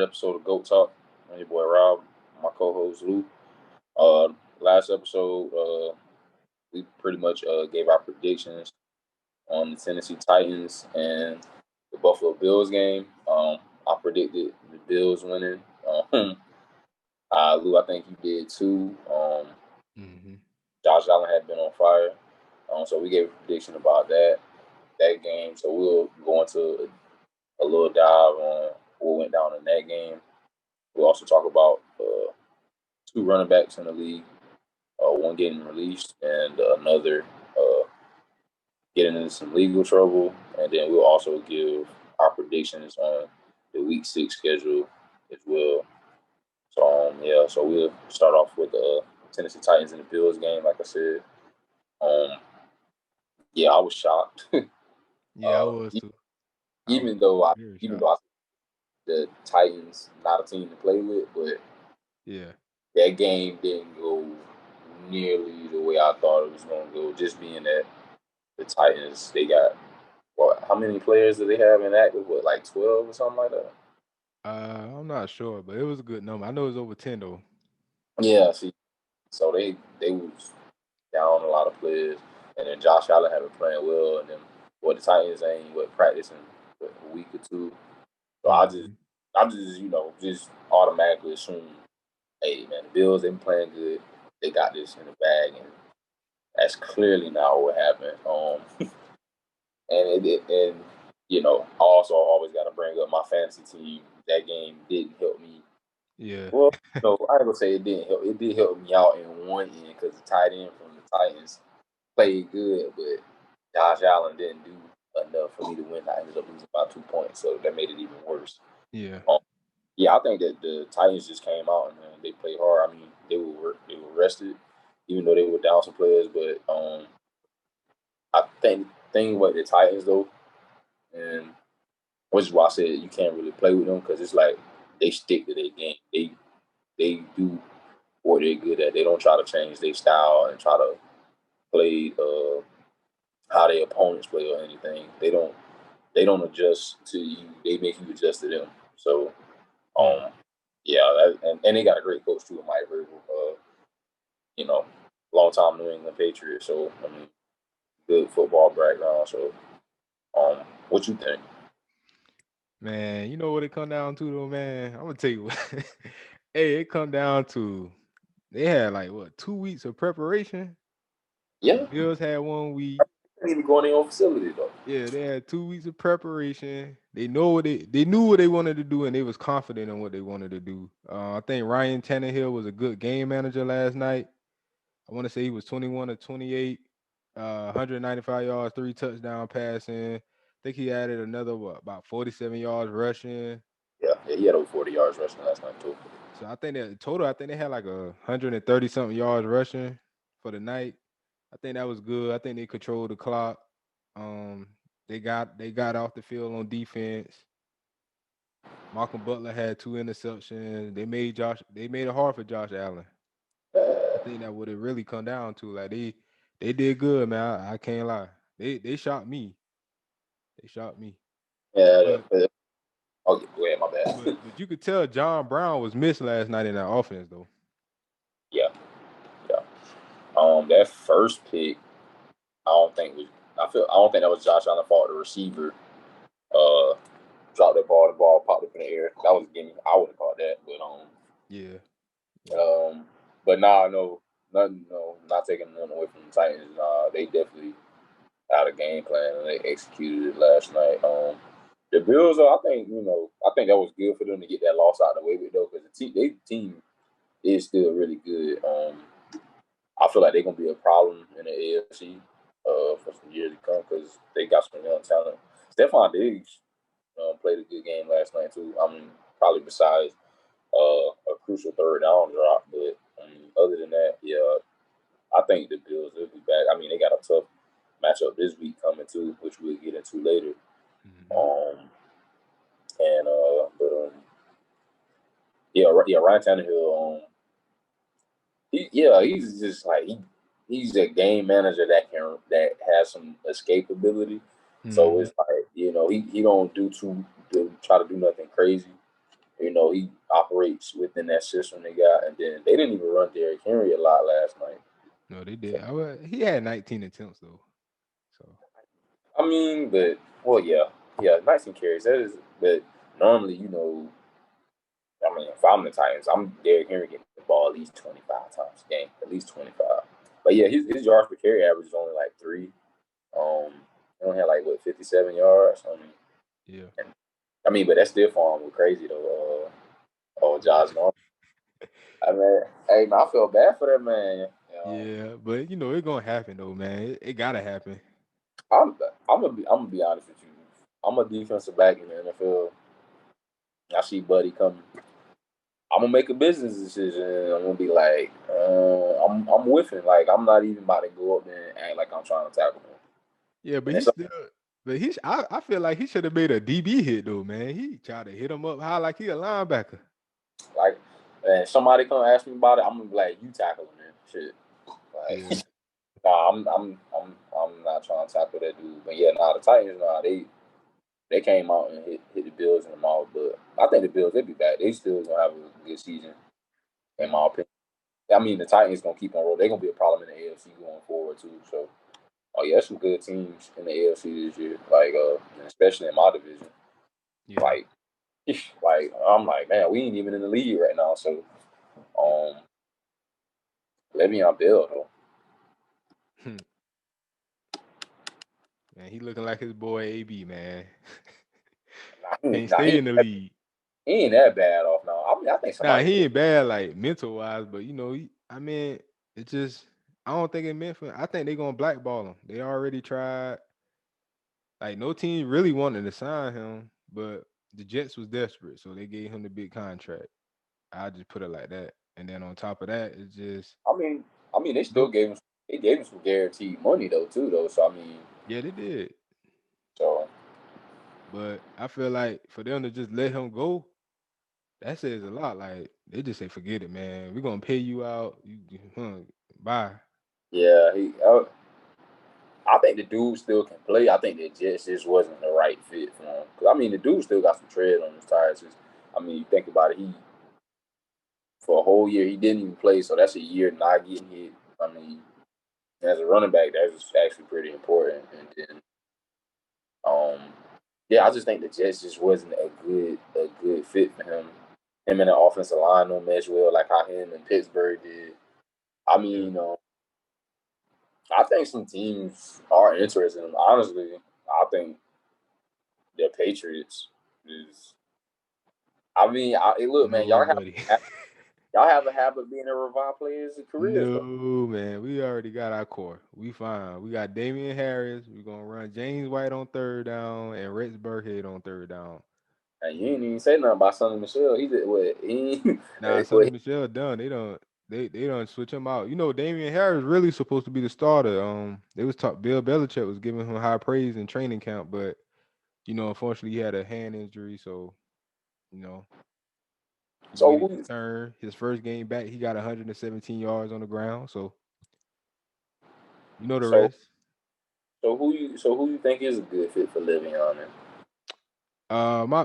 third episode of Goat Talk. I'm your boy Rob, my co-host Lou. Uh, Last episode, we pretty much gave our predictions on the Tennessee Titans and the Buffalo Bills game. I predicted the Bills winning. Lou, I think you did too. Mm-hmm. Josh Allen had been on fire, so we gave a prediction about that game. So we'll go into a little dive on what went down in that game. We'll also talk about two running backs in the league, one getting released and another getting into some legal trouble. And then we'll also give our predictions on the Week 6 schedule as well. So, so we'll start off with the Tennessee Titans and the Bills game, like I said. Um, yeah, I was shocked. Yeah, I was too. I was even though I, very even shocked. though I, the Titans not a team to play with, but Yeah. that game didn't go nearly the way I thought it was going to go. Just being that the Titans, they got how many players do they have in active? What, like 12 or something like that? I'm not sure, but it was a good number. I know it was over 10 though. Yeah, see, so they was down a lot of players, and then Josh Allen had been playing well, and then the Titans ain't practicing a week or two. So Mm-hmm. I just just automatically assume, hey man, the Bills they been playing good, they got this in the bag, and that's clearly not what happened. And I also always got to bring up my fantasy team. That game didn't help me. Yeah. Well, no, I ain't gonna say it didn't help. It did help me out in one end because the tight end from the Titans played good, but Josh Allen didn't do enough for me to win. I ended up losing by 2 points, so that made it even worse. Yeah. Yeah, I think that the Titans just came out and they played hard. I mean, they were rested, even though they were down some players. But I think thing with the Titans though, and which is why I said you can't really play with them because it's like they stick to their game. They do what they're good at. They don't try to change their style and try to play how their opponents play or anything. They don't adjust to you. They make you adjust to them. So Mm. yeah, and they got a great coach too, Mike Vrabel. You know, long time New England Patriot. So I mean, good football background. So what you think? Man, you know what it come down to though, man? I'm gonna tell you what. Hey, it come down to they had like what 2 weeks of preparation. The Yeah, Bills had 1 week. they need to go in their own facility though. Yeah, they had 2 weeks of preparation. They know what they knew what they wanted to do, and they was confident in what they wanted to do. I think Ryan Tannehill was a good game manager last night. I want to say he was 21 or 28, 195 yards, 3 touchdown passing. I think he added another about 47 yards rushing. Yeah, he had over 40 yards rushing last night too. So I think that total, I think they had like 130 something yards rushing for the night. I think that was good. I think they controlled the clock. Um, they got off the field on defense. Malcolm Butler had 2 interceptions. They made it hard for Josh Allen. I think that what it really come down to. Like they did good, man. I can't lie. They shot me. They shot me. Yeah, But oh, go ahead, my bad. but you could tell John Brown was missed last night in that offense though. Yeah, yeah. That first pick, I don't think was. I don't think that was Josh Allen fault. The receiver, uh, dropped that ball. The ball popped up in the air. That was a gimme. I would have called that, but Yeah. Yeah. um, but nah, no, nothing. No, not taking nothing away from the Titans. They definitely had a game plan and they executed it last night. The Bills, I think I think that was good for them to get that loss out of the way with though, because their team is still really good. I feel like they're gonna be a problem in the AFC for some years to come because they got some young talent. Stephon Diggs played a good game last night too. I mean, probably besides a crucial third down drop, but other than that, yeah, I think the Bills will be back. I mean, they got a tough matchup this week coming too, which we'll get into later. Hmm. Um, and but yeah, Ryan Tannehill. He's just like he's a game manager that has some escapability. So Hmm. it's like he don't try to do nothing crazy. He operates within that system they got, and then they didn't even run Derrick Henry a lot last night. No, they So did. He had 19 attempts though. So I mean, but well, yeah, 19 carries. That is, but normally, I mean, if I'm the Titans, I'm Derrick Henry getting the ball at least 25 times a game, at least 25. But yeah, his yards per carry average is only like 3. Um, he only had like what 57 yards. yeah, But that's still for him with crazy though. yeah, Josh Norman. I mean, hey man, I feel bad for that man. yeah. But it's gonna happen though, man. It gotta happen. I'm I'm gonna be honest with you. I'm a defensive back in the NFL. I see Buddy coming. I'm gonna make a business decision. And I'm gonna be like, I'm with him. Like I'm not even about to go up there and act like I'm trying to tackle him. Yeah, but And he it's still. But I feel like he should have made a DB hit though, man. He tried to hit him up high like he a linebacker. like, and somebody come ask me about it, I'm gonna be like, you tackle him, man. Shit. Yeah, Like, nah, I'm not trying to tackle that dude. But yeah, nah, the Titans, nah, they came out and hit the Bills in the mouth. But I think the Bills they'll be back. They still gonna have a good season, in mm, my opinion. I mean, the Titans gonna keep on rolling. They're gonna be a problem in the AFC going forward too. So, oh yeah, some good teams in the AFC this year. Like, especially in my division. yeah. Like, like I'm like, man, we ain't even in the league right now. So, Yeah. um, Le'Veon Bell though, Hmm. Man, he looking like his boy AB, man. Can't nah, stay in the league. he ain't that bad off now. I mean, I think Nah, somebody he could. ain't bad like mental wise, but I mean, it just I don't think it meant for. I think they gonna blackball him. They already tried. Like no team really wanted to sign him, but the Jets was desperate, so they gave him the big contract. I just put it like that. And then on top of that, it's just I mean, they still no. gave him some guaranteed money though too though. So I mean, Yeah, they did. so But I feel like for them to just let him go, that says a lot. Like they just say, forget it, man. We're gonna pay you out. Bye. yeah, I think the dude still can play. I think the Jets just wasn't the right fit for him. 'Cause, I mean, the dude still got some tread on his tires. I mean, you think about it, he for a whole year he didn't even play, so that's a year not getting hit. I mean, as a running back, that's actually pretty important. And then, um, yeah, I just think the Jets just wasn't a good fit for him. Him and the offensive line don't mesh well, like how him and Pittsburgh did. I Yeah. mean, I think some teams are interested in him. Honestly, I think the Patriots is. I mean, look, man, No, buddy. y'all have a habit of being a revive players' careers No, though, man. We already got our core. We fine. We got Damian Harris. We're gonna run James White on third down and Rex Burkhead on third down. and you ain't We even say nothing about Sonny Michelle. He did what he, Nah, what Sonny Michelle done. They don't switch him out. Damian Harris really supposed to be the starter. They was talk Bill Belichick was giving him high praise in training camp, but unfortunately he had a hand injury, so you know, he so waited his who turn. His first game back, he got 117 yards on the ground, so the so rest. who you think is a good fit for Le'Veon?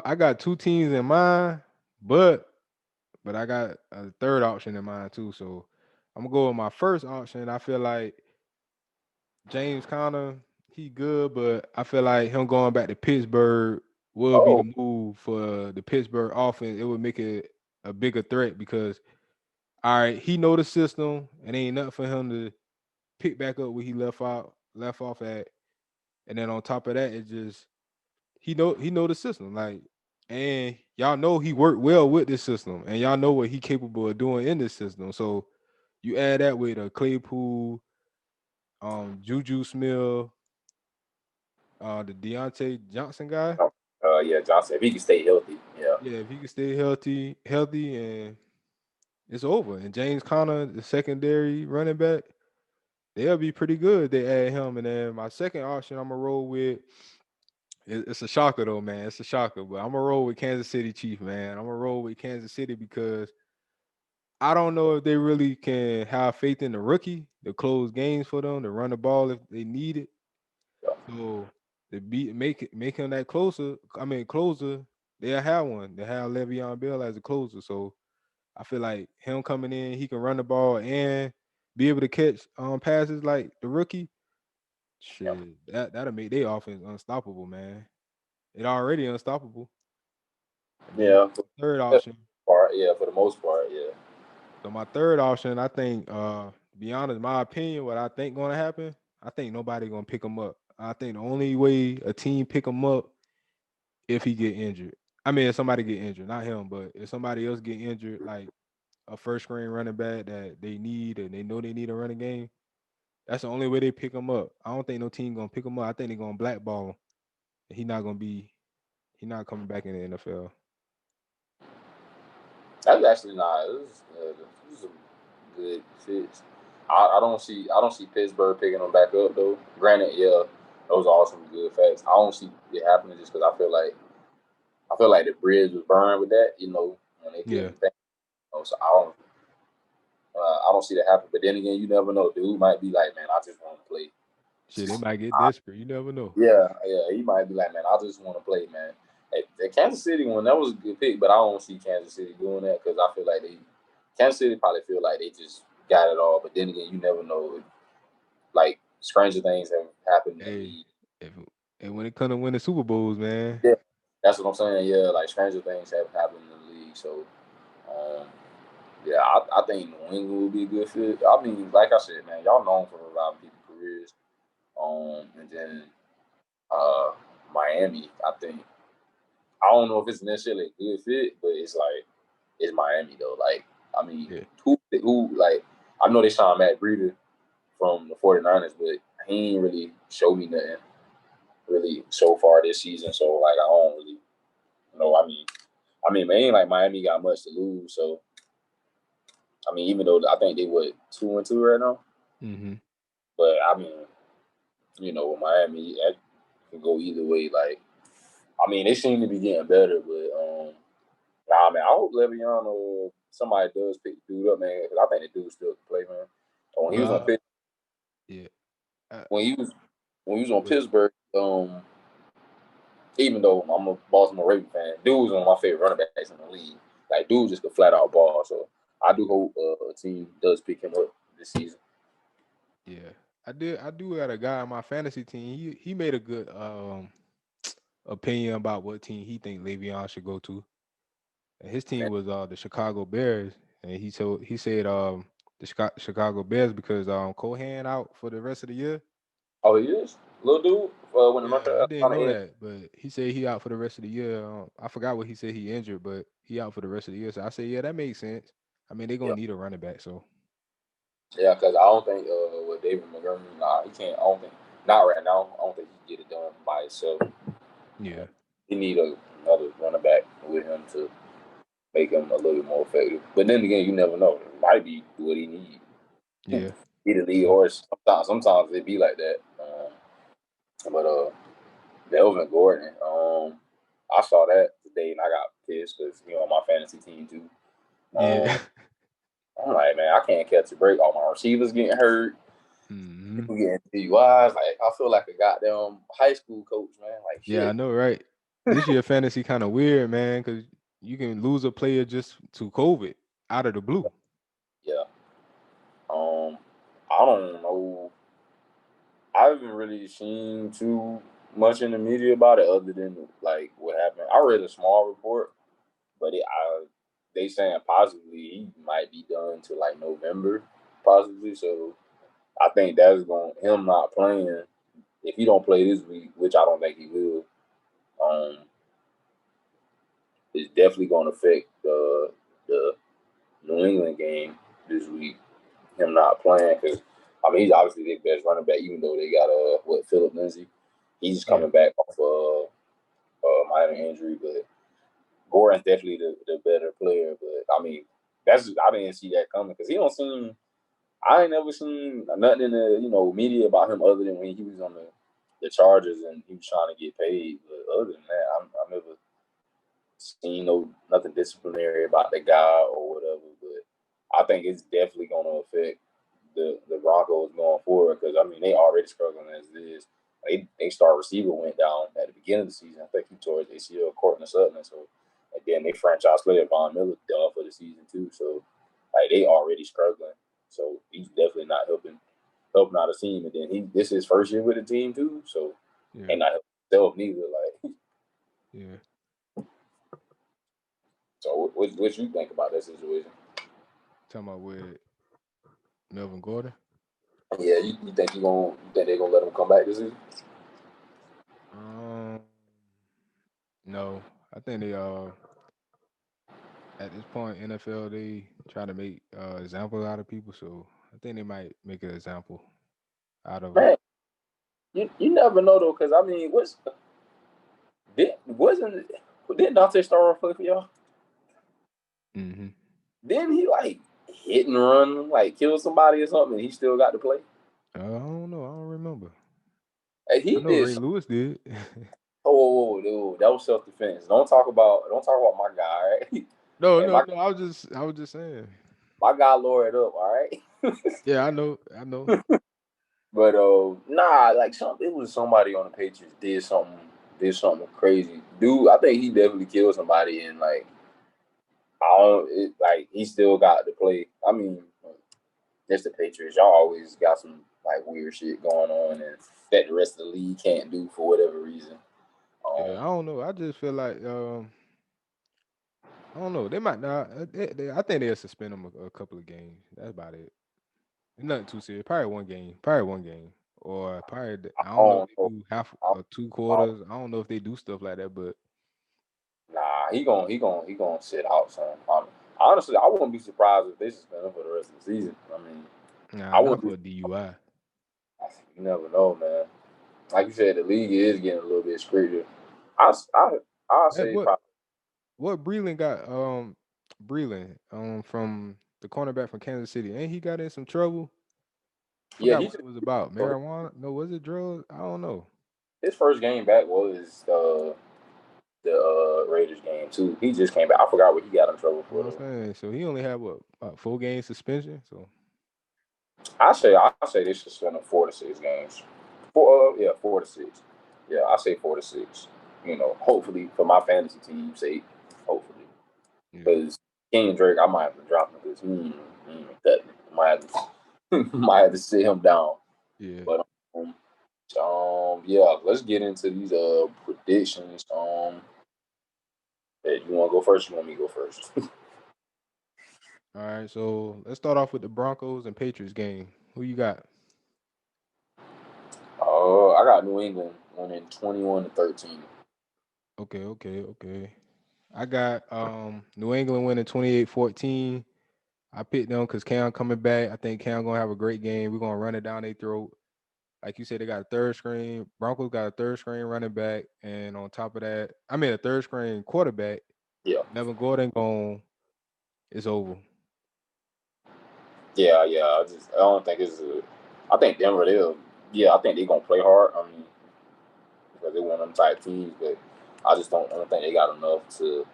I got two teams in mind, but I got a third option in mind too. So I'm gonna go with my first option. I feel like James Conner, he good, but I feel like him going back to Pittsburgh will be Oh, the move for the Pittsburgh offense. It would make it a bigger threat because all right, he know the system and ain't nothing for him to pick back up where he left off at. And then on top of that, it just he know the system. Like, and y'all know he worked well with this system, and y'all know what he capable of doing in this system. So you add that with a Claypool, Juju Smith, the Deontay Johnson guy. yeah, Johnson. If he can stay healthy, yeah. Yeah, if he can stay healthy, and it's over. And James Conner, the secondary running back, they'll be pretty good. They add him, and then my second option, I'm gonna roll with. It's a shocker though, man. It's a shocker, but I'm gonna roll with Kansas City Chief, man. I'm gonna roll with Kansas City because I don't know if they really can have faith in the rookie to close games for them to run the ball if they need it. Yeah. So to make him that closer. I mean closer. They'll have one. They have Le'Veon Bell as a closer, so I feel like him coming in, he can run the ball and be able to catch passes like the rookie. Yeah, Shit, that'll make their offense unstoppable, man. It already unstoppable. And then yeah, third for the option. part, yeah, for the most part, yeah. So my third option, I think, to be honest, my opinion, what I think gonna happen, I think nobody gonna pick him up. I think the only way a team pick him up if he get injured. I mean, if somebody get injured, not him, but if somebody else get injured, like a first screen running back that they need and they know they need a running game, that's the only way they pick him up. I don't think no team gonna pick him up. I think they gonna blackball him. He not gonna be. He not coming back in the NFL. That's actually not. This is a good fit. I don't see Pittsburgh picking them back up though. Granted, yeah, those are all some good facts. I don't see it happening just because I feel like the bridge was burned with that. When they Yeah, didn't think. So I don't see that happen. But then again, you never know. Dude might be like, man, I just want to play. shit, they might get desperate. You never know. Yeah, yeah, he might be like, man, I just want to play, man. At Kansas City one, that was a good pick, but I don't see Kansas City doing that because I feel like Kansas City probably feel like they just got it all. But then again, you never know. Like stranger things have happened in the Hey, league. if and when it comes to winning Super Bowls, man, Yeah, that's what I'm saying. Yeah, like stranger things have happened in the league. So, um, yeah, I think New England would be a good fit. I mean, like I said, man, y'all known for reviving people's careers. And then uh, Miami, I think. I don't know if it's necessarily a good fit, but it's like it's Miami though. Like, I mean, yeah, who like I know they signed Matt Breida from the 49ers, but he ain't really showed me nothing really so far this season. So like I don't really know. I mean, man, ain't like Miami got much to lose. So I mean, even though I think they were 2-2 right now, mm-hmm. but I mean, Miami that can go either way. Like, I mean, they seem to be getting better, but nah, man, I hope Le'Veon or somebody does pick the dude up, man, because I think the dude still can play, man. When he was on Well, Pitt, yeah, when he was when he was on go ahead. Pittsburgh, even though I'm a Baltimore Ravens fan, dude was one of my favorite running backs in the league. Like, dude just could flat out ball. So I do hope a team does pick him up this season. Yeah, I did. I do got a guy on my fantasy team. He made a good opinion about what team he think Le'Veon should go to. And his team was the Chicago Bears, and he said the Chicago Bears because Cohan out for the rest of the year. Oh, he is little dude when the Yeah, I didn't on the know edge. that, but he said he out for the rest of the year. I forgot what he said he injured, but he out for the rest of the year. So I said, yeah, that makes sense. I mean, they're Yeah, gonna need a running back, so yeah, because I don't think with David Montgomery, nah, he can't. I don't think not right now. I don't think he can get it done by himself. yeah, He need another running back with him to make him a little bit more effective. But then again, you never know. It might be what he needs. yeah, He the lead yeah, horse. Sometimes it be like that. But Melvin Gordon, I saw that today and I got pissed because on my fantasy team too. yeah. Um, I'm like, man, I can't catch a break. All my receivers getting hurt. hmm People getting DUIs. Like I feel like a goddamn high school coach, man. Like Yeah, I shit. know, right? This year fantasy kind of weird, man, because you can lose a player just to COVID out of the blue. Yeah. Um, I don't know. I haven't really seen too much in the media about it, other than like what happened. I read a small report, but they saying possibly he might be done to like November, possibly. So I think that's going him not playing. If he don't play this week, which I don't think he will, um, it's definitely going to affect the New England game this week. Him not playing because I mean he's obviously their best running back, even though they got Philip Lindsay. He's Yeah, coming back off minor injury, but Gordon's definitely the better player. But I mean I didn't see that coming because he don't seem. I ain't never seen nothing in the media about him other than when he was on the Chargers and he was trying to get paid. But other than that, I never seen nothing disciplinary about the guy or whatever. But I think it's definitely going to affect the Broncos going forward because I mean they already struggling as it is, they star receiver went down at the beginning of the season. I think he tore his ACL, Courtney Sutton. So, and then they franchise player Von Miller done for the season too. So, like they already struggling. So he's definitely not helping out the team. And then this is his first year with the team too. So Yeah, ain't not helping himself neither. Like, yeah. so what you think about that situation? Talking about with Melvin Gordon. Yeah, you think they're gonna let him come back this season? Um, no, I think they at this point NFL they try to make examples out of people, so I think they might make an example out of him. Man, you never know though, because I mean, didn't Dante Star play for y'all? Hmm. Didn't he like hit and run, like kill somebody or something, and he still got to play? I don't know. I don't remember. Hey, I he know did. Ray Lewis did. Oh, dude, that was self defense. Don't talk about my guy. Right? No, And no, no. I was just saying. my guy lowered up. All right. Yeah, I know. I know. But nah, like it was somebody on the Patriots did something crazy, dude. I think he definitely killed somebody, and like like he still got to play. I mean, that's the Patriots. Y'all always got some like weird shit going on, and that the rest of the league can't do for whatever reason. Yeah, I Um, don't know. I just feel like I don't know. They might not. I think they'll suspend him a couple of games. That's about it. Nothing too serious. Probably one game. Probably one game. Or probably I I don't know if don't they know. do half I, or two I, quarters. I don't know if they do stuff like that, but nah, he gonna sit out. Son. Honestly, I wouldn't be surprised if they suspend him for the rest of the season. I mean, nah, I not wouldn't be. for a DUI. You never know, man. Like you said, the league is getting a little bit stricter. I I I'll Hey, say probably what Breland got Breland from the cornerback from Kansas City. Ain't he got in some trouble? yeah. Forgot what it was about. Marijuana? No, was it drugs? I don't know. His first game back was the Raiders game too. He just came back. I forgot what he got in trouble You know for what though. I'm saying? So he only had what about 4 game suspension. So I say they should spend 4 to 6 games. 4 to 6. Yeah, I say 4 to 6. Hopefully for my fantasy team's sake, hopefully yeah, because King Drake, I might have to drop him because he ain't cutting it. Might have to sit him down. yeah. But yeah, let's get into these predictions. Hey, you want to go first? You want me to go first? All right. So let's start off with the Broncos and Patriots game. Who you got? I got New England winning 21-13. Okay, okay, okay. I got New England winning 28-14. I picked them because Cam coming back. I think Cam gonna have a great game. We're gonna run it down their throat. Like you said, they got a third screen. Broncos got a third screen running back, and on top of that, I mean a third screen quarterback. Yeah, Melvin Gordon gone. It's over. yeah. I don't think it's. I think Denver. Yeah, I think they're gonna play hard. I mean, because they one of them type teams, but I don't think they got enough to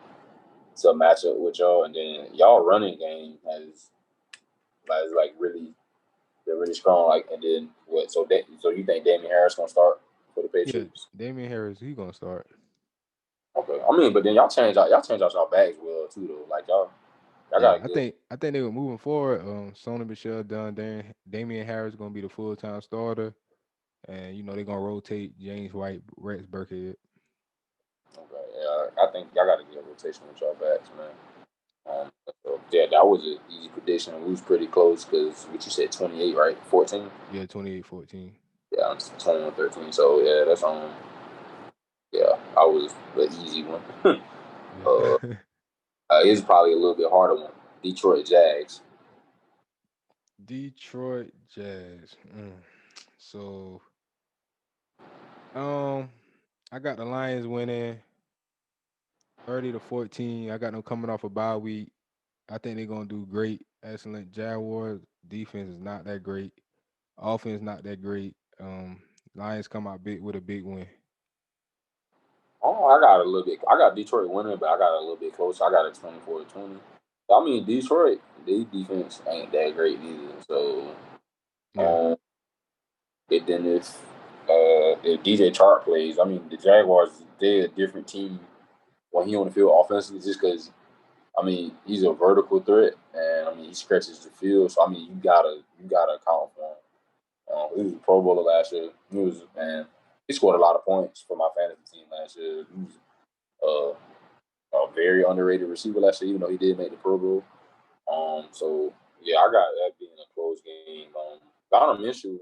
match up with y'all. And then y'all running game has like really they're really strong. Like, and then what? So you think Damian Harris gonna start for the Yeah, Patriots? Damian Harris, he gonna start. Okay, I mean, but then y'all change out y'all bags well too though. Like y'all Yeah, got a good. I think they were moving forward. Sony Michelle done. Damian Harris gonna be the full time starter, and they're gonna rotate James White, Rex Burkhead. Okay, yeah, I think y'all got a good rotation with y'all backs, man. So, yeah, that was an easy prediction. We was pretty close because what you said 28, right? 14. Yeah, 28-14. Yeah, it's 21-13. So yeah, that's yeah, I was the easy one. Yeah. uh, it's probably a little bit harder one. Detroit Jags. Detroit Jazz. So, um, I got the Lions winning 30-14. I got them coming off a bye week. I think they're gonna do great. Excellent. Jaguars defense is not that great. Offense not that great. Lions come out big with a big win. Oh, I got a little bit. I got Detroit winning, but I got a little bit close. I got a 24-20. I mean, Detroit, their defense ain't that great either. So, Yeah. um, it then is. if DJ Chark plays, I mean the Jaguars they're a different team when he on the field offensively, just because I mean he's a vertical threat and I mean he stretches the field, so I mean you gotta account for him. He was a Pro Bowler last year. He scored a lot of points for my fantasy team last year. He was a very underrated receiver last year, even though he did make the Pro Bowl. So yeah, I got that being a close game. Donald Minshew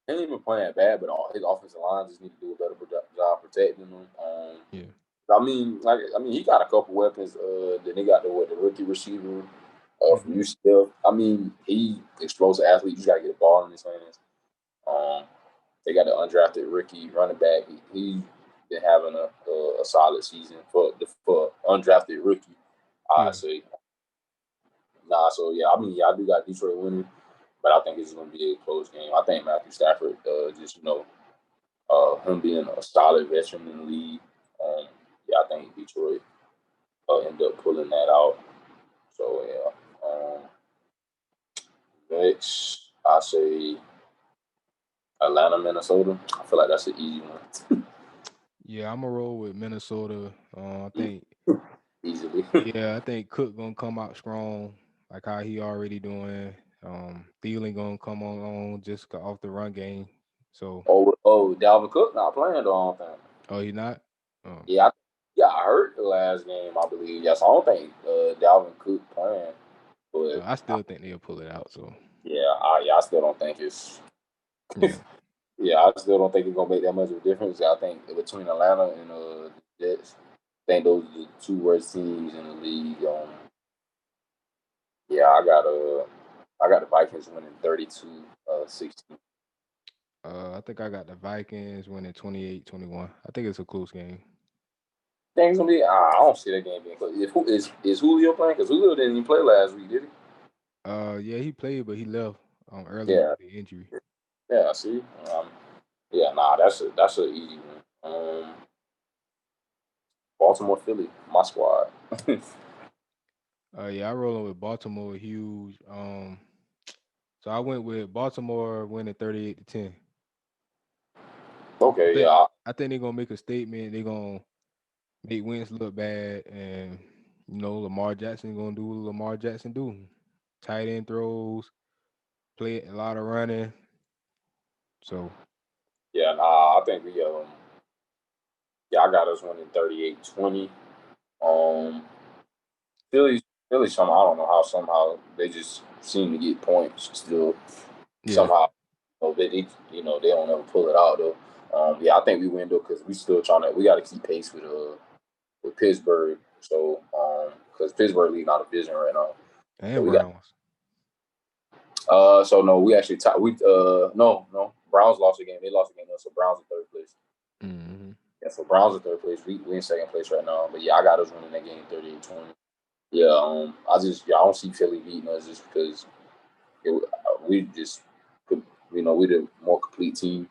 ain't even playing bad, but all his offensive line just need to do a better job protecting him. Yeah. He got a couple weapons. Then they got the rookie receiver from Mm-hmm. UCF. I mean, he explosive athlete. You just gotta get the ball in his hands. Um, they got the undrafted rookie running back. He been having a solid season for undrafted rookie. I Yeah. say nah. So yeah, I do got Detroit winning, but I think it's gonna be a close game. I think Matthew Stafford, just him being a solid veteran in the league. Yeah, I think Detroit end up pulling that out. So yeah. Next, I say Atlanta, Minnesota. I feel like that's an easy one. Yeah, I'm gonna roll with Minnesota. I think Easily. I think Cook gonna come out strong, like how he already doing. Thielen gonna come on just off the run game. So, Dalvin Cook not playing though. I don't think. oh, he not. Um, Yeah, I heard the last game. I believe. Yes, I don't think Dalvin Cook playing, but I still think they'll pull it out. So, I still don't think it's. yeah, Yeah, I still don't think it's gonna make that much of a difference. I think between Atlanta and the Jets, I think those are the two worst teams in the league. Yeah, I got the Vikings winning 32-16. I think I got the Vikings winning 28-21. I think it's a close game. Think it's gonna be. I don't see that game being close. Is Julio playing? Because Julio didn't even play last week, did he? Yeah, he played, but he left early Yeah, with the injury. yeah. I see. Yeah, nah, that's a easy one. Baltimore, Philly, my squad. Yeah, I rolling with Baltimore huge. So I went with Baltimore winning 38-10. I Okay, think yeah, I think they're gonna make a statement. They're gonna make Wentz look bad, and Lamar Jackson gonna do what Lamar Jackson do. Tight end throws, play a lot of running. So yeah. Nah, I think I got us winning 38-20. Um, Philly, Philly. I don't know how somehow they just seem to get points still. yeah, Somehow, they don't ever pull it out though. Yeah, I think we win though because we still trying to. We got to keep pace with Pittsburgh. So, because Pittsburgh leading out of division right now. So and we got. Browns. So no, we actually tied. No, Browns lost a game. They lost a game. So Browns in third place. Hmm. Yeah, so Browns in third place. We in second place right now. But yeah, I got us winning that game 38-20. Yeah, I don't see Philly beating us just because we just we the more complete team.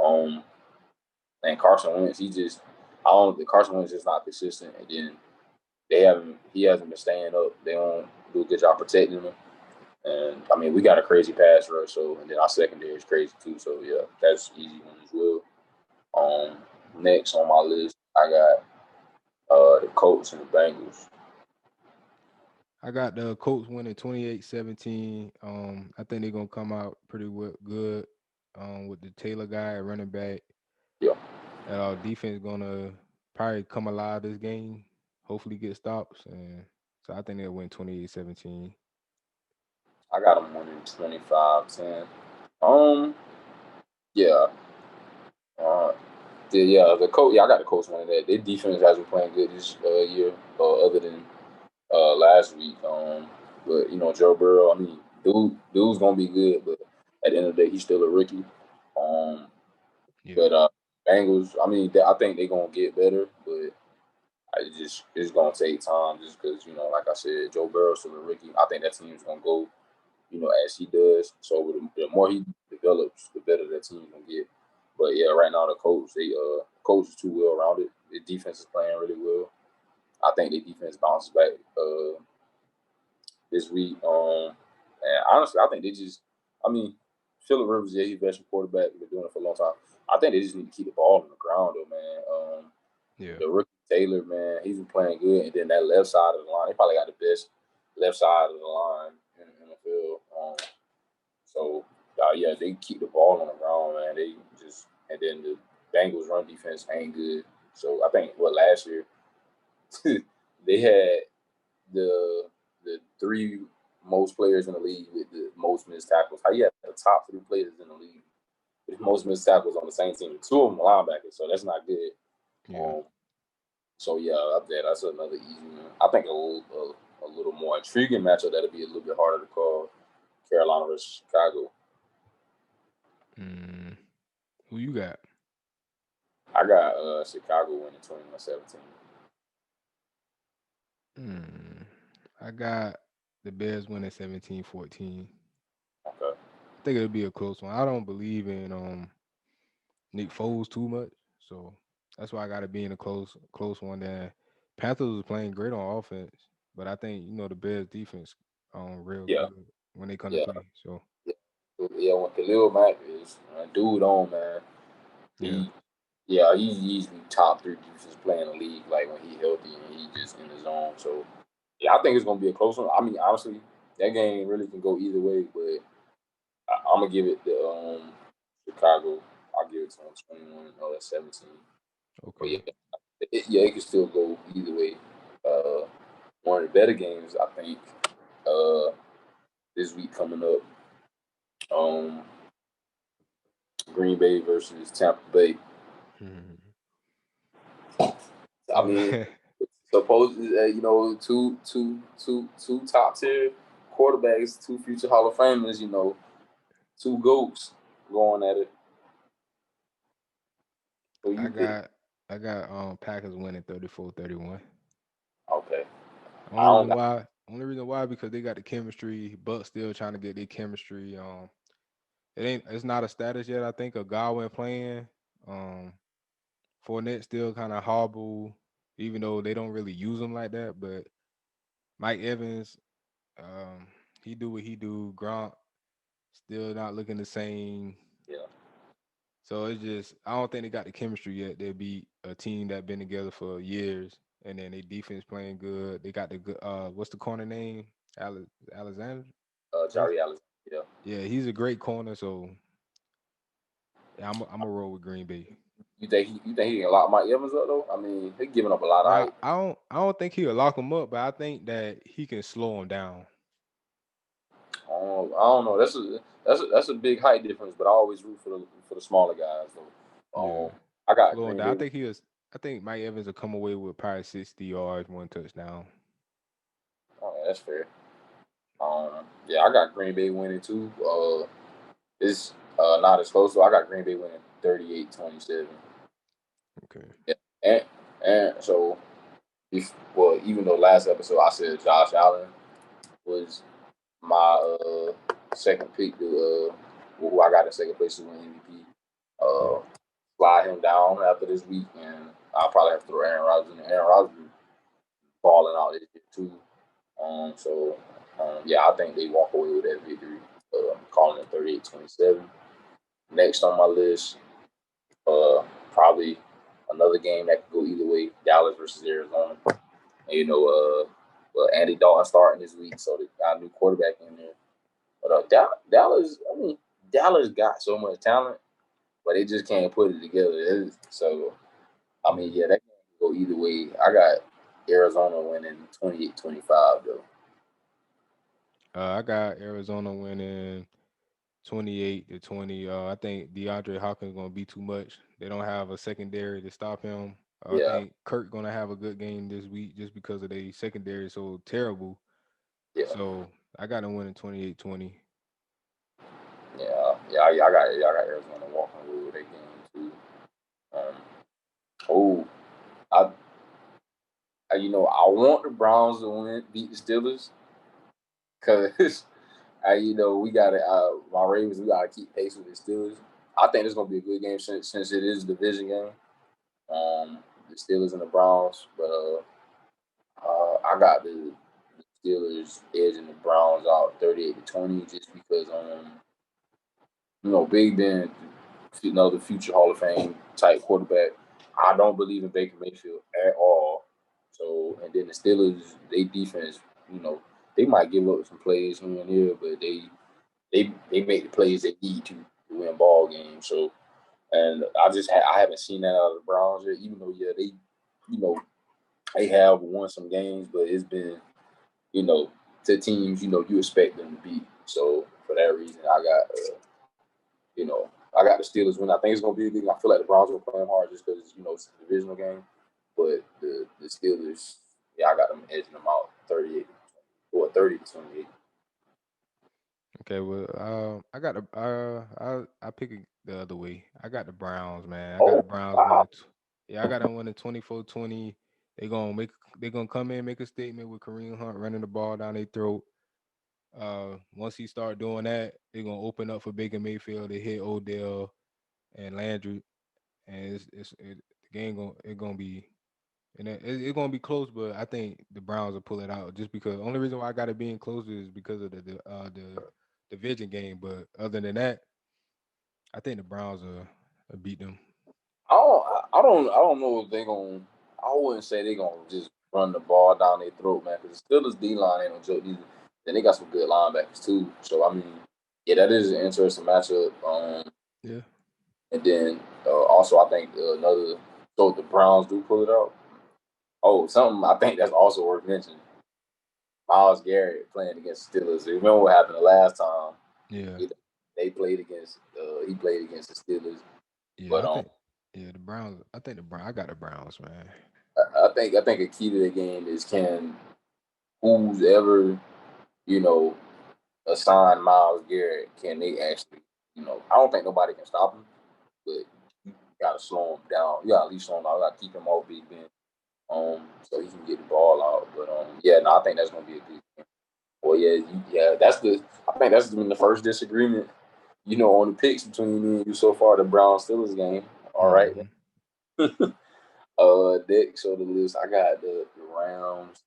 Um, and Carson Wentz, I don't. Carson Wentz is not consistent, and then he hasn't been staying up. They don't do a good job protecting him. And I mean, we got a crazy pass rush, and then our secondary is crazy too. So yeah, that's easy one as well. Um, Next on my list, I got the Colts and the Bengals. I got the Colts winning 28-17. I think they're gonna come out good. With the Taylor guy at running back. Yeah, And our defense gonna probably come alive this game. Hopefully get stops. And so I think they'll win 28-17. I got them winning 25-10. Um, yeah, uh, the Colts. Yeah, I got the Colts winning that. Their defense has been playing good this year, other than last week. But Joe Burrow. I mean, dude's gonna be good, but at the end of the day, he's still a rookie. Um, Yeah. but Bengals. I mean, I think they're gonna get better, but it's gonna take time, just because like I said, Joe Burrow's still a rookie. I think that team's gonna go, as he does. So the more he develops, the better that team's gonna get. But yeah, right now the coach is too well rounded. The defense is playing really well. I think the defense bounces back this week. And honestly, I think I mean, Phillip Rivers, yeah, he's veteran quarterback. Been doing it for a long time. I think they just need to keep the ball on the ground, though, man. Yeah. The rookie Taylor, man, he's been playing good, and then that left side of the line, they probably got the best left side of the line in the NFL. So yeah, they keep the ball on the ground, man. They just and then the Bengals run defense ain't good. So I think last year they had the three most players in the league with the most missed tackles. How you have the top three players in the league with the most missed tackles on the same team? Two of them are linebackers, so that's not good. Yeah. Um, so yeah, that's another easy one. I think a little more intriguing matchup that'll be a little bit harder to call. Carolina versus Chicago. Mm, who you got? I got Chicago winning 21-17. I got the Bears winning 17-14. Okay. I think it'll be a close one. I don't believe in Nick Foles too much, so that's why I got to be in a close one. Then Panthers was playing great on offense, but I think the Bears defense real Yeah. good when they come to Yeah. play. So Yeah. Yeah. When Khalil Mack is a dude on, man, yeah, he yeah, he's easily top three defensive player in the league. Like when he healthy and he just in his zone. So yeah, I think it's gonna be a close one. I mean, honestly, that game really can go either way, but I'm gonna give it to Chicago. I'll give it to them 21-17. But okay. yeah, it can still go either way. Uh, One of the better games, I think, uh, this week coming up, um, Green Bay versus Tampa Bay. Mhm. I mean, suppose two top tier quarterbacks, two future Hall of Famers. Two goats going at it. Who I you pick? got I got Packers winning 34-31. Okay, I Only don't reason got. why only reason why because they got the chemistry. Bucks still trying to get their chemistry. It's not a status yet. I think of Godwin playing. Um, Fournette still kind of hobble, even though they don't really use him like that. But Mike Evans, um, he do what he do. Gronk still not looking the same. Yeah, So it's just I don't think they got the chemistry yet. They'll be a team that been together for years, and then they defense playing good. They got the good. What's the corner name? Alexander. He's Jari Allen. Yeah. yeah, he's a great corner. So yeah, I'm a roll with Green Bay. You think he can lock Mike Evans up though? I mean, he giving up a lot of Now height. I don't think he'll lock him up, but I think that he can slow him down. I don't know. That's a big height difference, but I always root for the smaller guys though. Yeah, I got slow him Green down. Bay. I think Mike Evans will come away with probably 60 yards, one touchdown. Oh, yeah, that's fair. Yeah, I got Green Bay winning too. It's not as close, so I got Green Bay winning 38-27. Okay. Yeah, and so even though last episode I said Josh Allen was my second pick to who I got in second place to win MVP. Yeah. Slide him down after this week, and I'll probably have to throw Aaron Rodgers in. Aaron Rodgers balling out this year too. Yeah, I think they walk away with that victory. Calling it 38-27. Next on my list, uh, probably another game that could go either way. Dallas versus Arizona. And, Andy Dalton starting this week, so they got a new quarterback in there. But Dallas, I mean, Dallas got so much talent, but they just can't put it together. So, I mean, Yeah. yeah, that can go either way. I got Arizona winning 28-25, though. I got Arizona winning 28-20. I think DeAndre Hopkins gonna be too much. They don't have a secondary to stop him. I Yeah, think Kirk gonna have a good game this week just because of the secondary so terrible. yeah, So I got him winning 28-20. I got Arizona walking away with that game too. Um, oh, I, I want the Browns to beat the Steelers, because we got to my Ravens. We got to keep pace with the Steelers. I think it's gonna be a good game since it is a division game. The Steelers and the Browns, but I got the Steelers edging the Browns out 38-20, just because Big Ben, the future Hall of Fame type quarterback. I don't believe in Baker Mayfield at all. So, and then the Steelers, they defense, you know, they might give up some plays here and there, but they make the plays they need to win ball games. So, and I haven't seen that out of the Browns yet, even though you know, they have won some games, but it's been you know to teams you expect them to beat. So for that reason, I got the Steelers win. I think it's gonna be a good. I feel like the Browns are playing hard just because it's a divisional game, but the Steelers, yeah, I got them edging them out 38 or 30-28. Okay, well, I got the I pick it the other way. I got the Browns, man. I got the Oh Browns wow! winning. Yeah, I got them winning 24-20. They gonna make they gonna come in make a statement with Kareem Hunt running the ball down their throat. Once he start doing that, they're gonna open up for Baker Mayfield. They hit Odell and Landry, and the game gonna be and it's gonna be close. But I think the Browns will pull it out just because. Only reason why I got it being close is because of the division game. But other than that, I think the Browns will beat them. I don't know if they gonna. I wouldn't say they gonna just run the ball down their throat, man. Because the Steelers D line ain't no joke either. Then they got some good linebackers too. So I mean, yeah, that is an interesting matchup. Yeah. And then also I think another. So if the Browns do pull it out. Oh, something I think that's also worth mentioning. Miles Garrett playing against Steelers. You remember what happened the last time? Yeah. You know, they played against. He played against the Steelers, Yeah. but I think. Yeah, the Browns. I think the Brown. I got the Browns, man. I think a key to the game is can who's ever you know assign Miles Garrett, can they actually I don't think nobody can stop him, but you gotta slow him down. You gotta at least slow him down. You gotta keep him off Big Ben, so he can get the ball out. But yeah, no, I think that's gonna be a good game. Well, yeah, that's the. I think that's been the first disagreement, on the picks between me and you so far. The Brown Steelers game. All right, Hmm. Dick, show the list. I got the Rams,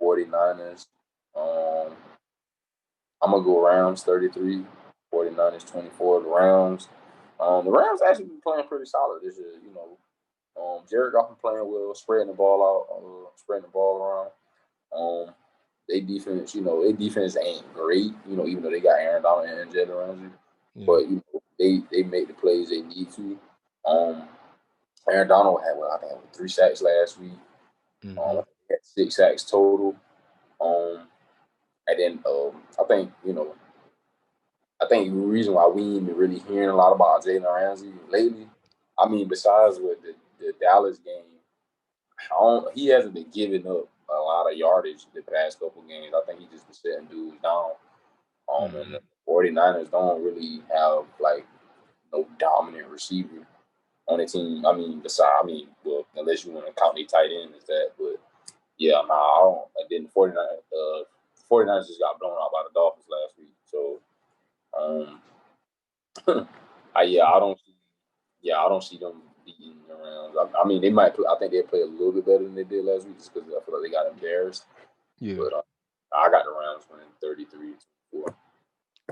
49ers. Um, I'm gonna go Rams 33, 49ers 24. The Rams actually been playing pretty solid this year. Jared Goff been playing well, spreading the ball out, spreading the ball around. Um, their defense ain't great. Even though they got Aaron Donald and Jalen Ramsey, Yeah. but they make the plays they need to. Um, Aaron Donald had I think 3 sacks last week. Hmm. He had 6 sacks total. Um, and then I think the reason why we ain't been really hearing a lot about Jalen Ramsey lately, I mean, besides with the Dallas game, he hasn't been giving up a lot of yardage the past couple games. I think he just been setting dudes down. And Hmm. the 49ers don't really have like no dominant receiver on the team. Well, unless you want to count the tight end as that, but yeah, nah, I don't. And then the 49ers just got blown out by the Dolphins last week. So, um, I don't see. Yeah, I don't see them beating the Rams. I mean, they might. I think they play a little bit better than they did last week, just because I feel like they got embarrassed. Yeah. But I got the Rams winning 33-4.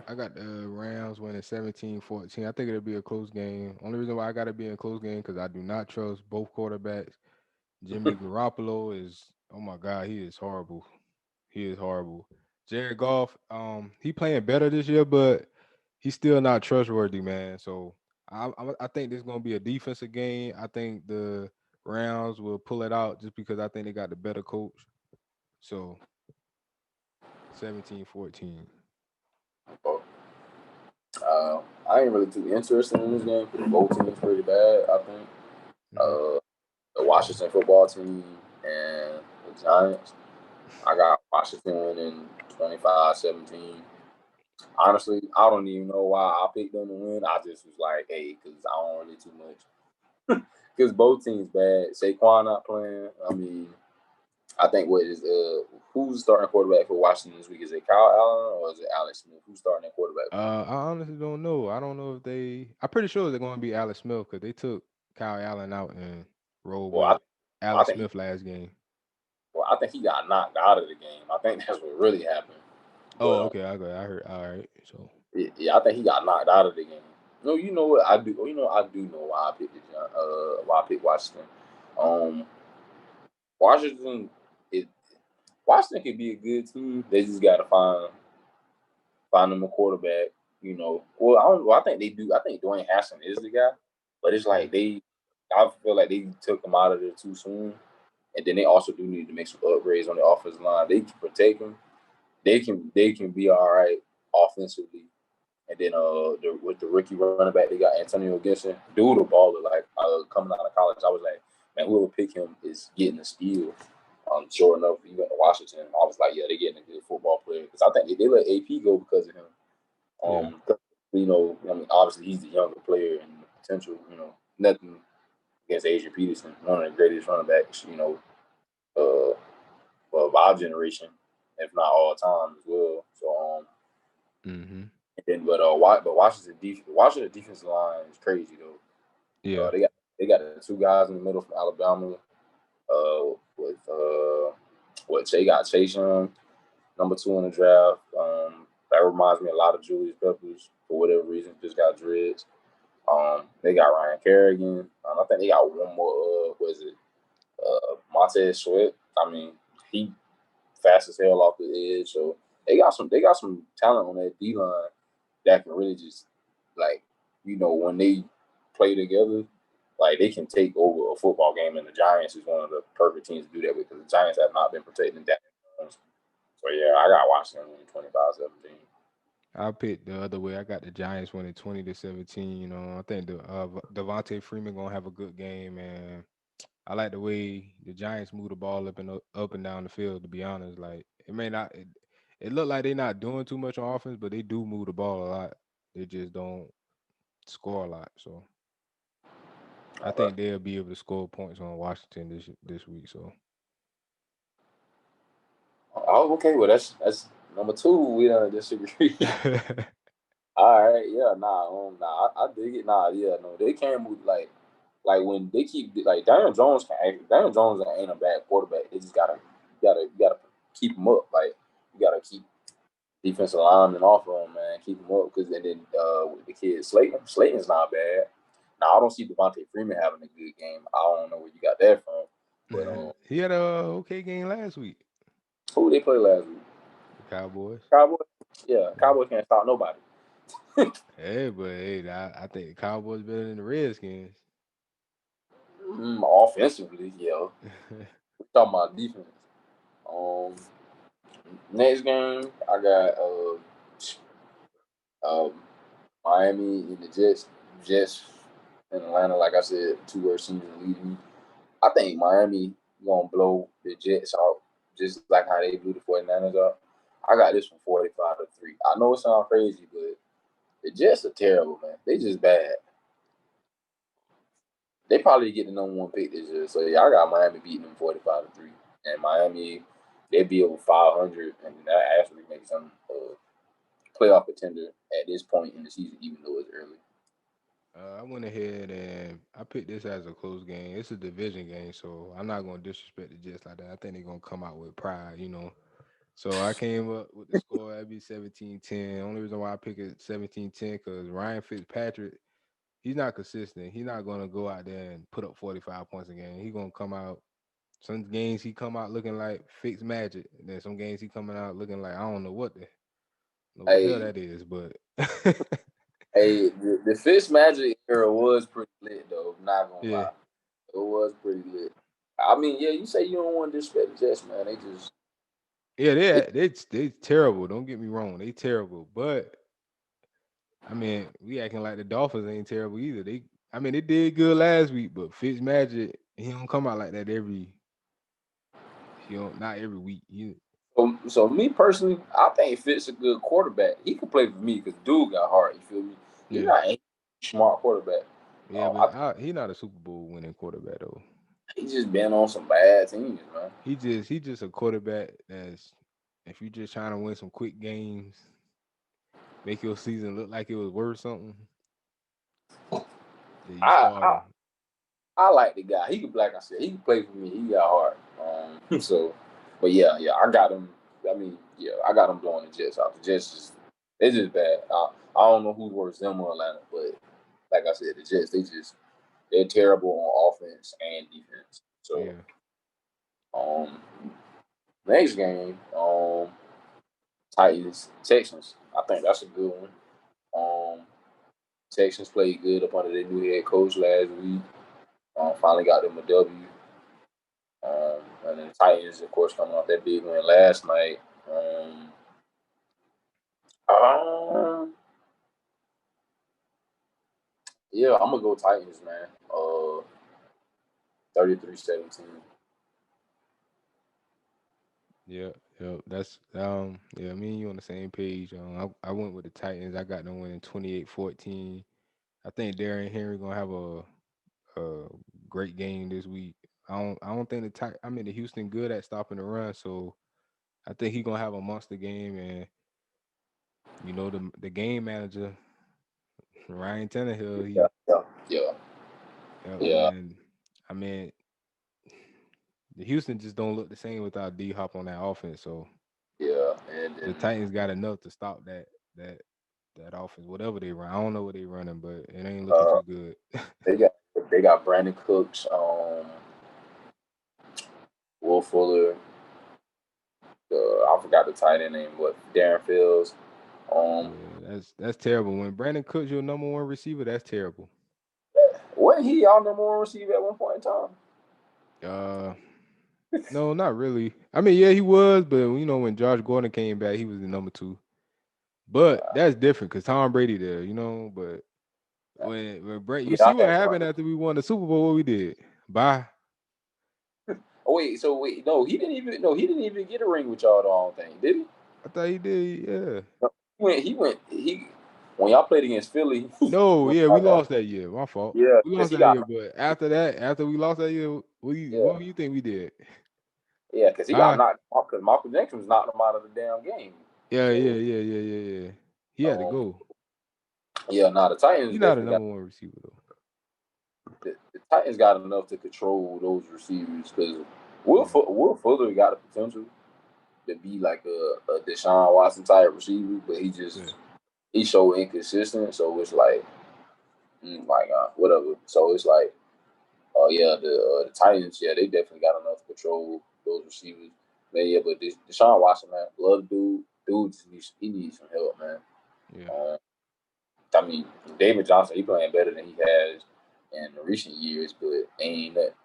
I got the Rams winning 17-14. I think it'll be a close game. Only reason why I got to be a close game because I do not trust both quarterbacks. Jimmy Garoppolo is, oh my God, he is horrible. He is horrible. Jared Goff, he playing better this year, but he's still not trustworthy, man. So I think this is gonna be a defensive game. I think the Rams will pull it out just because I think they got the better coach. So 17-14. So, I ain't really too interested in this game because both teams pretty bad. I think Hmm. uh, the Washington football team and the Giants. I got Washington winning 25-17. Honestly, I don't even know why I picked them to win. I just was like, hey, because I don't really too much. Because both teams bad. Saquon not playing. I mean, I think what is who's starting quarterback for Washington this week? Is it Kyle Allen or is it Alex Smith? Who's starting at quarterback for them? I honestly don't know. I don't know if they. I'm pretty sure they're going to be Alex Smith because they took Kyle Allen out and rolled Well, with I Alex think he, Smith last game. well, I think he got knocked out of the game. I think that's what really happened. But Oh, okay. I heard. All right. So yeah, I think he got knocked out of the game. No, you know what I do. You know I do know why I picked why I picked Washington. Um, Washington, it Washington could be a good team. They just got to find them a quarterback. You know, well, I don't. Well, I think they do. I think Dwayne Haskins is the guy, but it's Yeah, like I feel like they took him out of there too soon, and then they also do need to make some upgrades on the offensive line. They can protect him. They can be all right offensively. And then with the rookie running back, they got Antonio Gibson. Dude, a baller. Like coming out of college, I was like, man, whoever pick him is getting a steal. Sure enough, he went to Washington. I was like, yeah, they're getting a good football player because I think they let AP go because of him. yeah, 'Cause, I mean, obviously he's the younger player and the potential. Nothing against Adrian Peterson, one of the greatest running backs. Uh, of our generation, if not all time as well. So mm-hmm. and then but Washington defensive line is crazy though. Yeah, They got the two guys in the middle from Alabama. With what they got Chase Young, number 2 in the draft. That reminds me a lot of Julius Peppers for whatever reason. Just got dreads. They got Ryan Kerrigan. I think they got one more. Was it Montez Sweat? I mean, he fast as hell off the edge. So they got some talent on that D line that can really just like when they play together, like they can take over a football game. And the Giants is one of the perfect teams to do that with because the Giants have not been protecting that. So yeah, I got Washington winning 25-17. I picked the other way. I got the Giants winning 20-17. I think the Devontae Freeman gonna have a good game, and I like the way the Giants move the ball up and down the field. To be honest, like it may not, it look like they're not doing too much on offense, but they do move the ball a lot. They just don't score a lot. So I All right. think they'll be able to score points on Washington this week. So Oh, okay. Well, that's number 2. We don't disagree. All right, yeah, nah, I dig it. Nah, yeah, no, they can move like when they keep like Daniel Jones ain't a bad quarterback. They just you gotta keep him up. Like you gotta keep defensive linemen off of him, man. Keep him up because then with the kid Slayton's not bad. Now I don't see Devontae Freeman having a good game. I don't know where you got that from, but he had a okay game last week. who they play last week? The Cowboys. Cowboys. Yeah, Yeah. Cowboys can't stop nobody. Hey, but hey, I think the Cowboys better than the Redskins. Offensively, yeah. We talking about defense. Um, Next game, I got um, Miami and the Jets. Jets in Atlanta, like I said, 2 worst teams in the league. I think Miami gonna blow the Jets out just like how they blew the 49ers out. I got this one 45-3. I know it sounds crazy, but the Jets are terrible, man. They just bad. They probably get the number 1 pick this year. So yeah, I got Miami beating them 45-3. And Miami, they'd be over 500, and that actually makes them playoff contender at this point in the season, even though it's early. I went ahead and I picked this as a close game. It's a division game, so I'm not gonna disrespect the Jets like that. I think they're gonna come out with pride. So I came up with the score. That'd be 17-10. Only reason why I pick it 17-10 because Ryan Fitzpatrick, he's not consistent. He's not gonna go out there and put up 45 points a game. He's gonna come out. Some games he come out looking like fixed magic. And then some games he coming out looking like I don't know what the hell Hey, that is, but hey, the Fitz Magic era was pretty lit, though. Not gonna yeah. lie, it was pretty lit. I mean, yeah, you say you don't want to disrespect the Jets, man. Yeah, They they terrible. Don't get me wrong, they terrible. But I mean, we acting like the Dolphins ain't terrible either. I mean, they did good last week, but Fitzmagic, he don't come out like that not every week. so me personally, I think Fitz a good quarterback. He can play for me because dude got hard. You feel me? He's Yeah, not a smart quarterback. yeah, I but he not a Super Bowl winning quarterback though. He just been on some bad teams, man. He just a quarterback that's if you just trying to win some quick games, make your season look like it was worth something, then you I start I, him. I like the guy. He can, like I said, he can play for me. He got hard. So, but yeah, I got him. I mean, yeah, I got him blowing the Jets out. The Jets just bad. I don't know who's worse, them or Atlanta, but like I said, the Jets they're terrible on offense and defense. So Yeah. um, next game, Titans Texans. I think that's a good one. Um, Texans played good up under their new head coach last week. Finally got them a W. And then the Titans, of course, coming off that big win last night. Um, um, yeah, I'm gonna go Titans, man. 33-17. Yeah, yeah, that's yeah, me and you on the same page. I went with the Titans. I got them winning 28-14. I think Darren Henry gonna have a great game this week. I don't think I mean the Houston good at stopping the run, so I think he gonna have a monster game. And the game manager Ryan Tannehill, Yeah, yeah, yeah, yeah, and I mean the Houston just don't look the same without D Hop on that offense. So yeah. the And Titans got enough to stop that that offense, whatever they run. I don't know what they running, but it ain't looking uh, too good. they got they got Brandon Cooks, Will Fuller. I forgot the tight end name, but Darren Fields. Um, Yeah, that's terrible. When Brandon Cooks your number one receiver, that's terrible. wasn't he our number one receiver at one point in time? Uh, no, not really. I mean, yeah, he was, but when Josh Gordon came back, he was the number two. But that's different because Tom Brady there. But when Brady, you Yeah, I see what had happened Brandon. after we won the Super Bowl? What we did? Bye. Oh wait, so wait, no, he didn't even get a ring with y'all. I don't think, did he? I thought he did. Yeah. No, he when y'all played against Philly. No, when yeah, we y'all got, lost that year. My fault. yeah, We because lost he that got year, but after that, after we lost that year, what yeah, do you think we did? yeah, because he got Bye. knocked out because Michael Jenkins knocked him out of the damn game. Yeah, yeah, So yeah, yeah, yeah, yeah. He had to um, go. yeah, nah, the Titans He's not a definitely got number one receiver though. the Titans got enough to control those receivers because Yeah, Will Fuller got the potential to be like a Deshaun Watson type receiver, but yeah, he's so inconsistent. So it's like, whatever. So it's like, oh yeah, the Titans, yeah, they definitely got enough to control those receivers. Man, yeah, but Deshaun Watson, man, love the dude. Dude just he needs some help, man. yeah. Um, I mean, David Johnson, he playing better than he has in recent years, but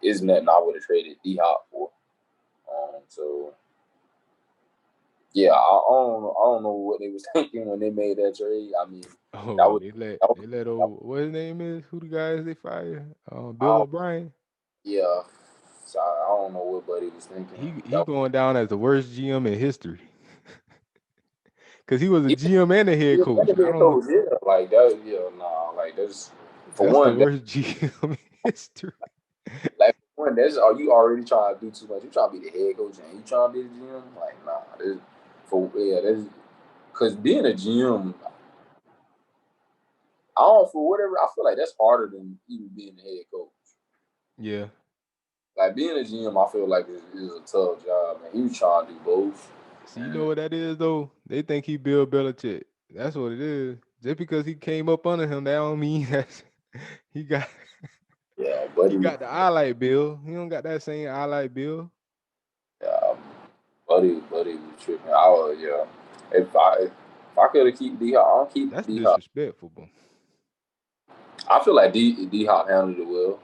is nothing I would have traded D Hop for. So yeah, I don't know what they was thinking when they made that trade. I mean, that Oh, was, they let that was, they let that old what his name is? Who the guys they fire? I Bill don't, O'Brien. yeah. So I don't know what Buddy was thinking. He That going down as the worst GM in history because he was a he, GM and a head he coach. was I head don't know. coach, yeah. Like that, yeah, nah. Like that's for That's the one. worst GM in history. Like for one, that's are you already trying to do too much? You trying to be the head coach and you trying to be the GM? Like nah. That's because being a GM, I don't for whatever. I feel like that's harder than even being the head coach. Yeah. Like being a GM, I feel like is a tough job, man. He was trying to do both, See, you know and what that is though? They think he Bill Belichick. That's what it is. Just because he came up under him, that don't mean that he got yeah, he Buddy, got the eye like Bill. He don't got that same eye like Bill. yeah, Buddy was tripping. Yeah. If I could have keep D Hop, I'll keep That's D Hop. disrespectful, bro. I feel like D Hop handled it well.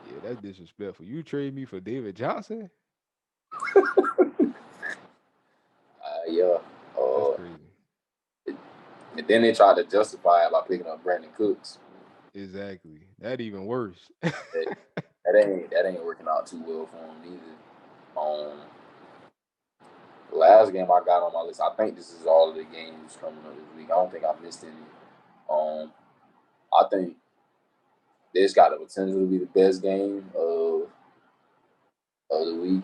Yeah, that's disrespectful. You trade me for David Johnson? Yeah. That's Uh, crazy. and then they tried to justify it by picking up Brandon Cooks. Exactly. That even worse. That, that ain't working out too well for him either. The last game I got on my list, I think this is all of the games coming up this week. I don't think I missed any. Um, I think this got the potential to be the best game of the week.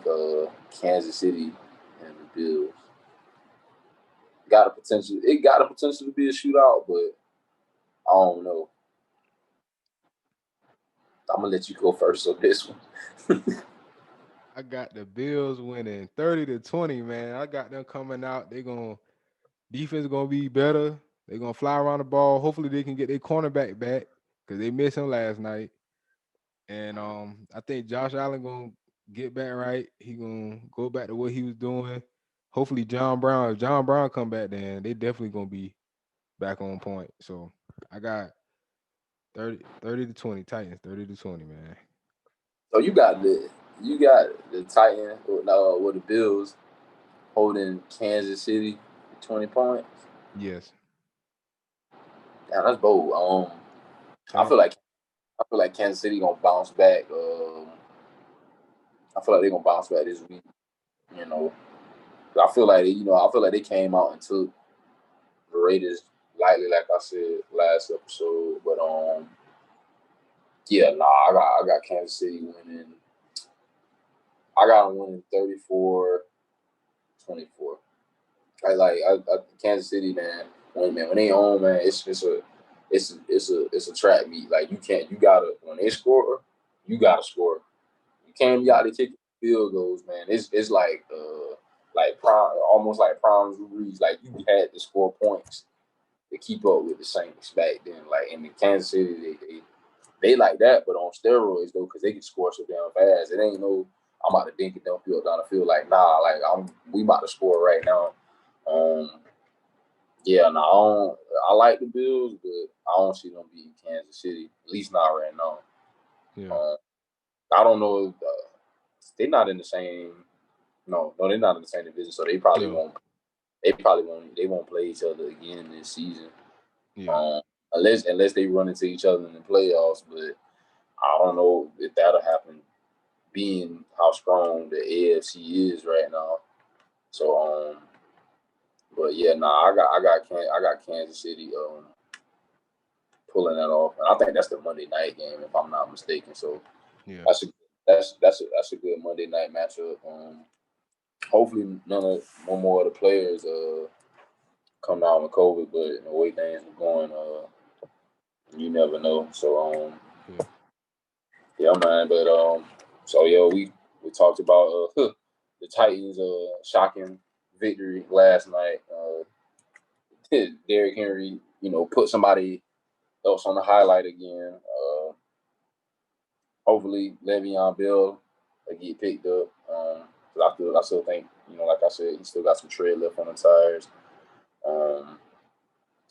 Kansas City and the Bills got a potential. It got a potential to be a shootout, but I don't know. I'm gonna let you go first on this one. I got the Bills winning 30-20, man. I got them coming out. They gonna defense gonna be better. They're gonna fly around the ball. Hopefully they can get their cornerback back. because they missed him last night. And I think Josh Allen gonna get back right. He gonna go back to what he was doing. Hopefully, John Brown. If John Brown come back, then they definitely gonna be back on point. So I got 30 to 20 Titans, 30 to 20, man. So you got the Titans with the Bills holding Kansas City 20 points. Yes. Damn, that's bold. I Huh? feel like I feel like Kansas City gonna bounce back. I feel like they're gonna bounce back this week. You know, I feel like they came out and took the Raiders lightly, like I said last episode. But yeah, I got Kansas City winning. I got them winning 34-24. Kansas City, man. When they home, man, it's a trap meet. Like you gotta when they score, you gotta score. You can't be Yeah. out there kicking field goals, man. It's like prime, almost like prime Breeze. Like you had to score points to keep up with the Saints back then. Like in the Kansas City, they like that, but on steroids though, because they can score so damn fast. It ain't no I'm about to dink it down field down the field. Like nah, like we about to score right now. Um, yeah, no, I like the Bills, but I don't see them beating Kansas City. At least not right now. Yeah. Um, I don't know if they're not in the same. No, they're not in the same division, so they probably No. won't. They probably won't. They won't play each other again this season, Yeah. um, unless they run into each other in the playoffs. But I don't know if that'll happen, being how strong the AFC is right now. So, but yeah, nah, I got Kansas City pulling that off, and I think that's the Monday night game if I'm not mistaken. So Yeah. that's a that's a good Monday night matchup. Hopefully no more of the players come down with COVID, but the way things are going, you never know. So Yeah. yeah, man. But so yeah, we talked about the Titans shocking victory last night. Derrick Henry, put somebody else on the highlight again. Hopefully Le'Veon Bell will get picked up. 'Cause I still think, like I said, he still got some tread left on the tires. Um,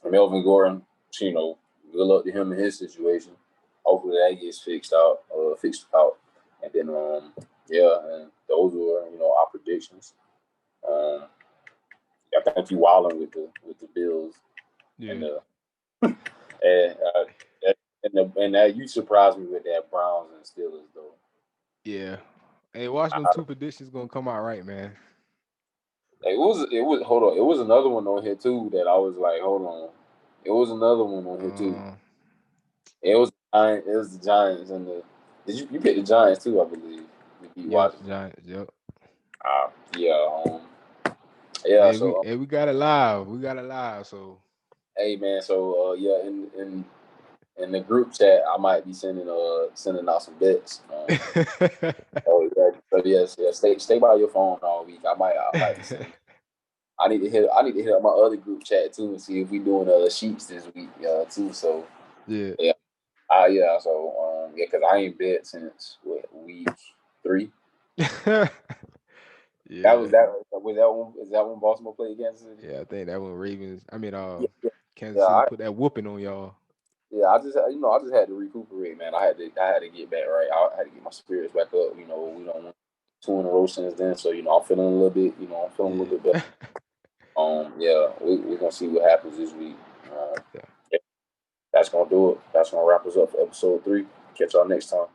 Melvin Gordon, good luck to him in his situation. Hopefully that gets fixed out, and then yeah, and those were our predictions. Um, I think you wilding with the Bills and Yeah. the and and you surprised me with that Browns and Steelers though. Yeah. Hey, watch them two predictions gonna come out right, man. It was hold on. It was another one on here too that I was like, hold on. It was another one on here too. Uh, It was the Giants and the. Did you pick the Giants too? I believe. To beat yep, Washington. Giants. Yep. Yeah. Yeah. Hey, So we got it live. We got it live. So hey man. So yeah. In the group chat, I might be sending out some bets. Oh yeah. So yes. Yeah. Stay by your phone all week. I might be sending. I need to hit up my other group chat too and see if we doing sheets this week too. So yeah. yeah. Yeah. So yeah, because I ain't bet since week 3. That Yeah. was that was that one. Is that when Baltimore played Kansas City? Yeah, I think that one Ravens. I mean, Yeah, yeah, Kansas yeah. City put that whooping on y'all. Yeah. I just had to recuperate, man. I had to get back right. I had to get my spirits back up. We don't win 2 in a row since then, so I'm feeling a little bit. I'm feeling a little Yeah. bit better. Yeah, we're gonna see what happens this week. Yeah. Yeah, that's gonna do it. That's gonna wrap us up for episode 3. Catch y'all next time.